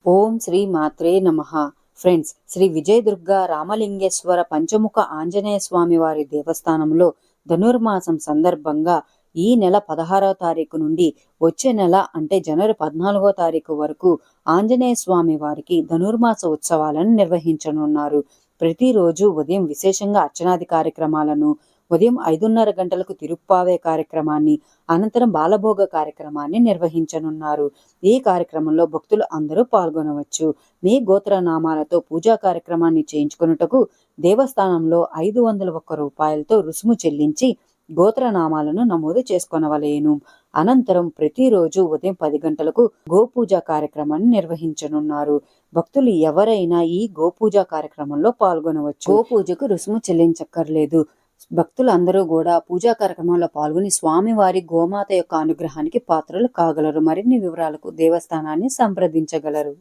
ఓం శ్రీ మాత్రే నమః. ఫ్రెండ్స్, శ్రీ విజయదుర్గ రామలింగేశ్వర పంచముఖ ఆంజనేయ స్వామి వారి దేవస్థానంలో ధనుర్మాసం సందర్భంగా ఈ నెల 16వ తారీఖు నుండి వచ్చే నెల అంటే జనవరి 14వ తారీఖు వరకు ఆంజనేయ స్వామి వారికి ధనుర్మాస ఉత్సవాలను నిర్వహించనున్నారు. ప్రతిరోజు ఉదయం విశేషంగా అర్చనాది కార్యక్రమాలను, ఉదయం 5:30 గంటలకు తిరుప్పావే కార్యక్రమాన్ని, అనంతరం బాలభోగ కార్యక్రమాన్ని నిర్వహించనున్నారు. ఈ కార్యక్రమంలో భక్తులు అందరూ పాల్గొనవచ్చు. మీ గోత్రనామాలతో పూజా కార్యక్రమాన్ని చేయించుకొనుటకు దేవస్థానంలో 501 రూపాయలతో రుసుము చెల్లించి గోత్రనామాలను నమోదు చేసుకొనవలెను. అనంతరం ప్రతిరోజు ఉదయం 10 గంటలకు గోపూజ కార్యక్రమాన్ని నిర్వహించనున్నారు. భక్తులు ఎవరైనా ఈ గోపూజ కార్యక్రమంలో పాల్గొనవచ్చు. గోపూజకు రుసుము చెల్లించక్కర్లేదు. భక్తులు అందరూ కూడా పూజా కార్యక్రమంలో పాల్గొని స్వామివారి గోమాత యొక్క అనుగ్రహానికి పాత్రలు కాగలరు. మరిన్ని వివరాలకు దేవస్థానాన్ని సంప్రదించగలరు.